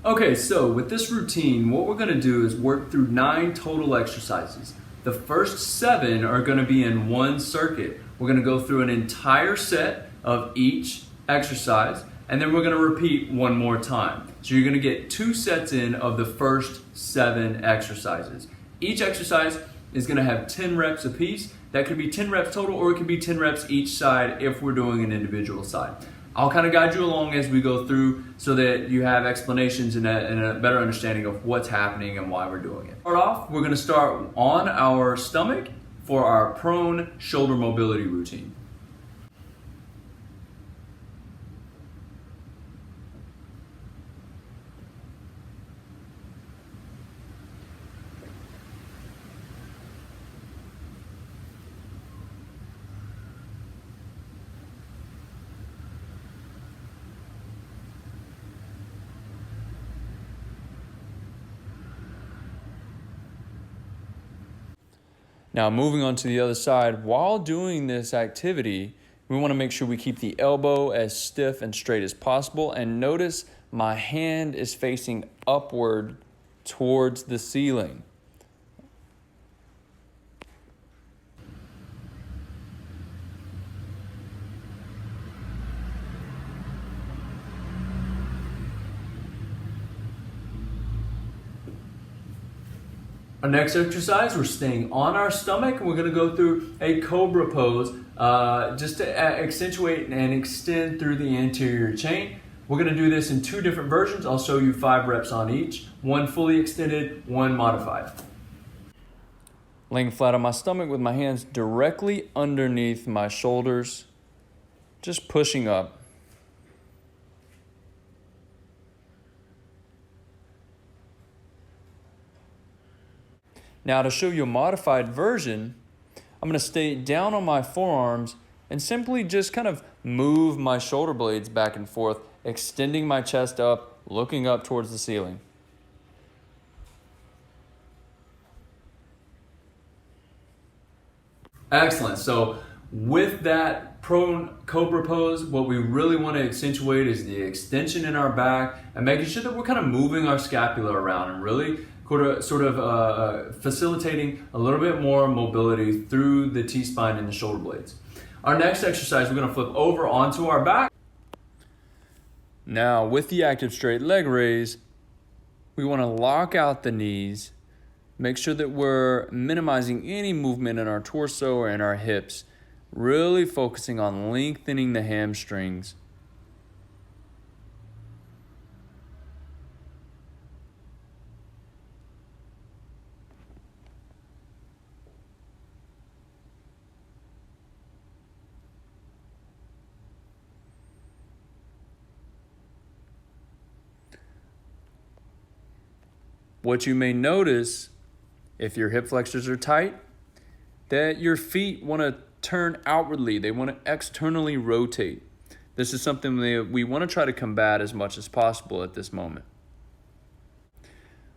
Okay, so with this routine, what we're gonna do is work through 9 total exercises. The first 7 are gonna be in one circuit. We're gonna go through an entire set of each exercise, and then we're gonna repeat one more time. So you're gonna get 2 sets in of the first 7 exercises. Each exercise is gonna have 10 reps apiece. That could be 10 reps total, or it could be 10 reps each side if we're doing an individual side. I'll kind of guide you along as we go through so that you have explanations and a better understanding of what's happening and why we're doing it. Start off, we're gonna start on our stomach for our prone shoulder mobility routine. Now moving on to the other side, while doing this activity, we want to make sure we keep the elbow as stiff and straight as possible, and notice my hand is facing upward towards the ceiling. Our next exercise, we're staying on our stomach, and we're going to go through a Cobra pose just to accentuate and extend through the anterior chain. We're going to do this in 2 different versions. I'll show you 5 reps on each, one fully extended, one modified. Laying flat on my stomach with my hands directly underneath my shoulders, just pushing up. Now to show you a modified version, I'm going to stay down on my forearms and simply just kind of move my shoulder blades back and forth, extending my chest up, looking up towards the ceiling. Excellent. So with that prone Cobra pose, what we really want to accentuate is the extension in our back and making sure that we're kind of moving our scapula around and really facilitating a little bit more mobility through the T-spine and the shoulder blades. Our next exercise, we're going to flip over onto our back. Now, with the active straight leg raise, we want to lock out the knees, make sure that we're minimizing any movement in our torso or in our hips, really focusing on lengthening the hamstrings. What you may notice, if your hip flexors are tight, that your feet want to turn outwardly. They want to externally rotate. This is something that we want to try to combat as much as possible at this moment.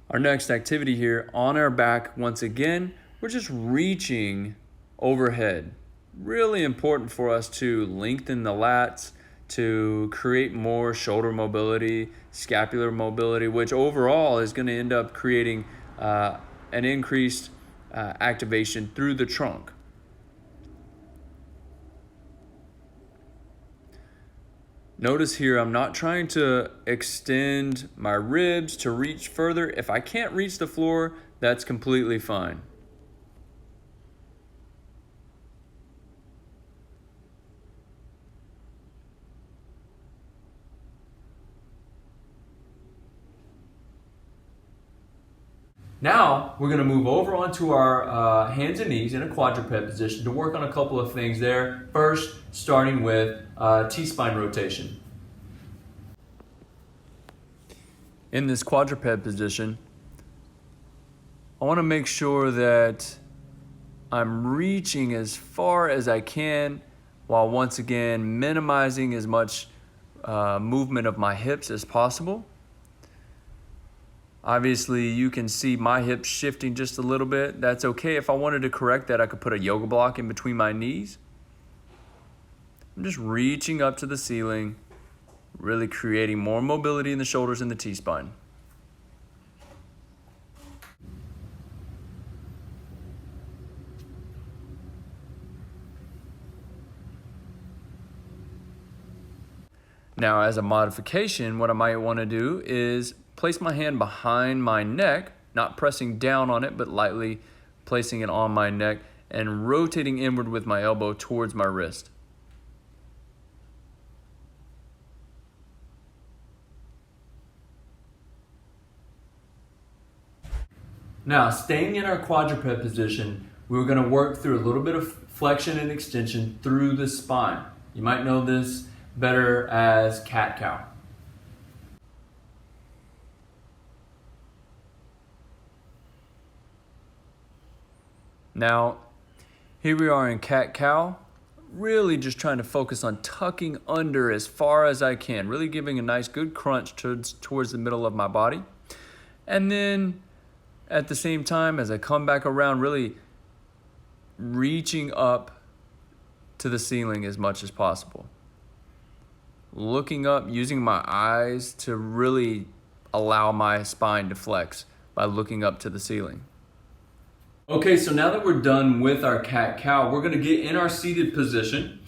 Our next activity here, on our back, once again, we're just reaching overhead. Really important for us to lengthen the lats, to create more shoulder mobility, scapular mobility, which overall is going to end up creating an increased activation through the trunk. Notice here, I'm not trying to extend my ribs to reach further. If I can't reach the floor, that's completely fine. Now, we're going to move over onto our hands and knees in a quadruped position to work on a couple of things there. First, starting with T-spine rotation. In this quadruped position, I want to make sure that I'm reaching as far as I can while once again minimizing as much movement of my hips as possible. Obviously, you can see my hips shifting just a little bit. That's okay. If I wanted to correct that, I could put a yoga block in between my knees. I'm just reaching up to the ceiling, really creating more mobility in the shoulders and the T-spine. Now, as a modification, what I might want to do is place my hand behind my neck, not pressing down on it, but lightly placing it on my neck and rotating inward with my elbow towards my wrist. Now, staying in our quadruped position, we're going to work through a little bit of flexion and extension through the spine. You might know this better as cat-cow. Now, here we are in cat-cow, really just trying to focus on tucking under as far as I can, really giving a nice good crunch towards the middle of my body. And then at the same time, as I come back around, really reaching up to the ceiling as much as possible. Looking up, using my eyes to really allow my spine to flex by looking up to the ceiling. Okay, so now that we're done with our cat-cow, we're gonna get in our seated position,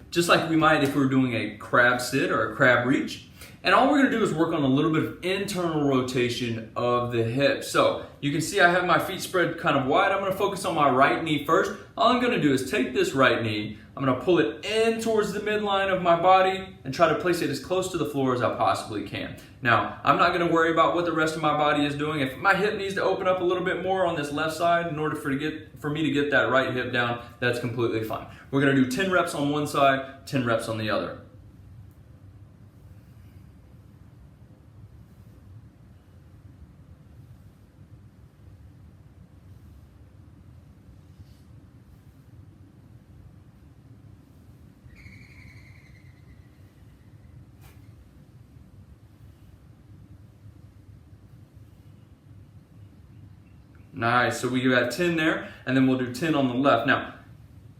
just like we might if we were doing a crab sit or a crab reach. And all we're gonna do is work on a little bit of internal rotation of the hips. So you can see I have my feet spread kind of wide. I'm gonna focus on my right knee first. All I'm gonna do is take this right knee, I'm gonna pull it in towards the midline of my body and try to place it as close to the floor as I possibly can. Now, I'm not gonna worry about what the rest of my body is doing. If my hip needs to open up a little bit more on this left side in order for me to get that right hip down, that's completely fine. We're gonna do 10 reps on one side, 10 reps on the other. Nice, so we got 10 there, and then we'll do 10 on the left. Now,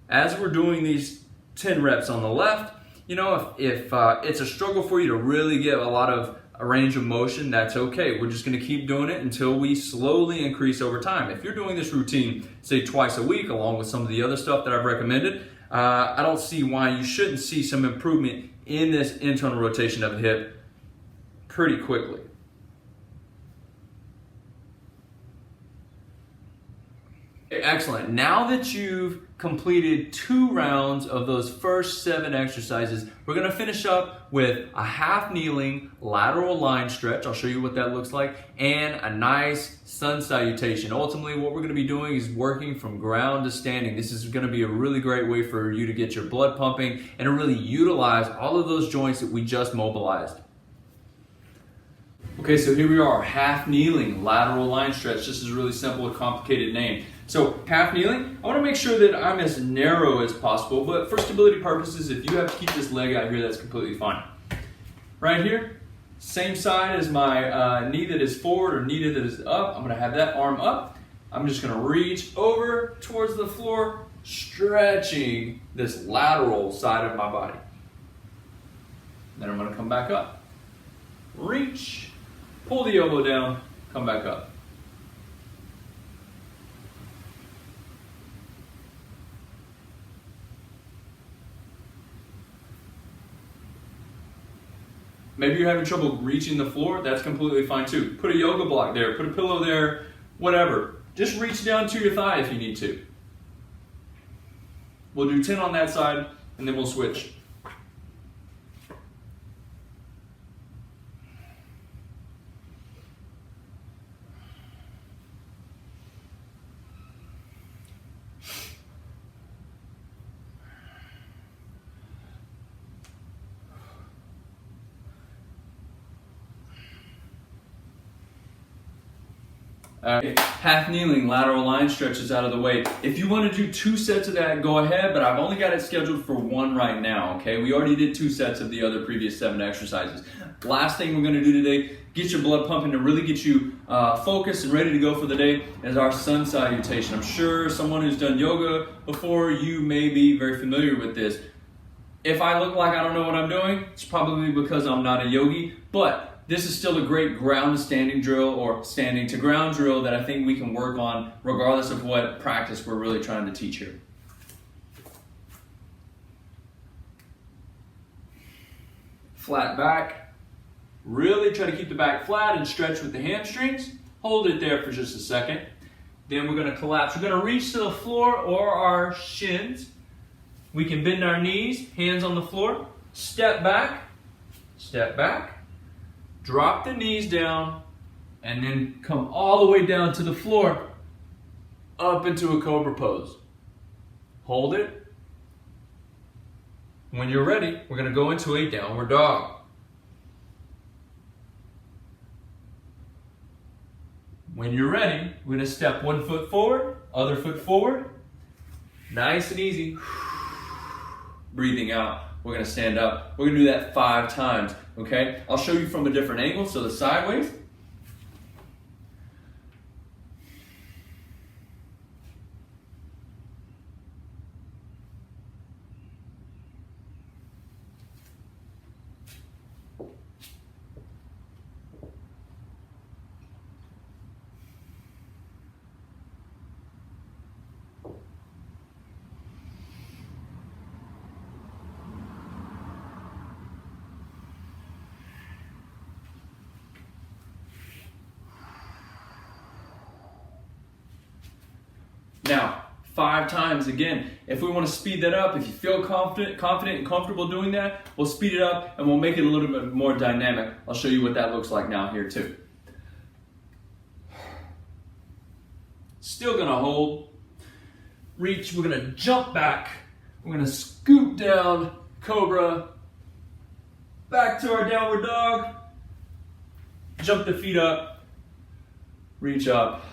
as we're doing these 10 reps on the left, you know, if it's a struggle for you to really get a lot of a range of motion, that's okay. We're just gonna keep doing it until we slowly increase over time. If you're doing this routine, say twice a week, along with some of the other stuff that I've recommended, I don't see why you shouldn't see some improvement in this internal rotation of the hip pretty quickly. Excellent. Now that you've completed 2 rounds of those first 7 exercises, we're going to finish up with a half kneeling lateral line stretch. I'll show you what that looks like, and a nice sun salutation. Ultimately, what we're going to be doing is working from ground to standing. This is going to be a really great way for you to get your blood pumping and to really utilize all of those joints that we just mobilized. Okay, so here we are, half kneeling lateral line stretch. This is a really simple and complicated name. So half kneeling, I want to make sure that I'm as narrow as possible, but for stability purposes, if you have to keep this leg out here, that's completely fine. Right here, same side as my knee that is forward or knee that is up. I'm going to have that arm up. I'm just going to reach over towards the floor, stretching this lateral side of my body. Then I'm going to come back up. Reach, pull the elbow down, come back up. Maybe you're having trouble reaching the floor, that's completely fine too. Put a yoga block there, put a pillow there, whatever. Just reach down to your thigh if you need to. We'll do 10 on that side, and then we'll switch. Half kneeling lateral line stretches out of the way. If you want to do 2 sets of that, go ahead, but I've only got it scheduled for 1 right now, okay? We already did 2 sets of the other previous 7 exercises. Last thing we're going to do today, get your blood pumping to really get you focused and ready to go for the day, is our sun salutation. I'm sure someone who's done yoga before, you may be very familiar with this. If I look like I don't know what I'm doing, it's probably because I'm not a yogi, but this is still a great ground to standing drill or standing to ground drill that I think we can work on regardless of what practice we're really trying to teach here. flat back. Really try to keep the back flat and stretch with the hamstrings. Hold it there for just a second. Then we're going to collapse. We're going to reach to the floor or our shins. We can bend our knees, hands on the floor. Step back, drop the knees down, and then come all the way down to the floor, up into a cobra pose. Hold it. When you're ready, we're going to go into a downward dog. When you're ready, we're going to step one foot forward, other foot forward. Nice and easy. Breathing out. We're going to stand up. We're going to do that 5 times, okay? I'll show you from a different angle, so the sideways. Now, 5 times again. If we want to speed that up, if you feel confident and comfortable doing that, we'll speed it up and we'll make it a little bit more dynamic. I'll show you what that looks like now here too. Still gonna hold. Reach, we're gonna jump back. We're gonna scoop down, cobra. Back to our downward dog. Jump the feet up. Reach up.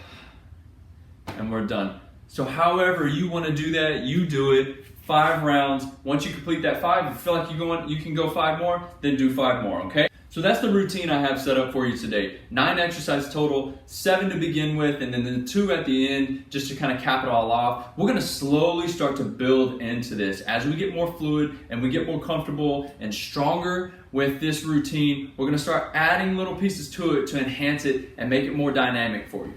And we're done. So however you want to do that, you do it. 5 rounds. Once you complete that 5, if you feel like you can go 5 more, then do 5 more, okay? So that's the routine I have set up for you today. 9 exercises total, 7 to begin with, and then the 2 at the end, just to kind of cap it all off. We're gonna slowly start to build into this. As we get more fluid and we get more comfortable and stronger with this routine, we're gonna start adding little pieces to it to enhance it and make it more dynamic for you.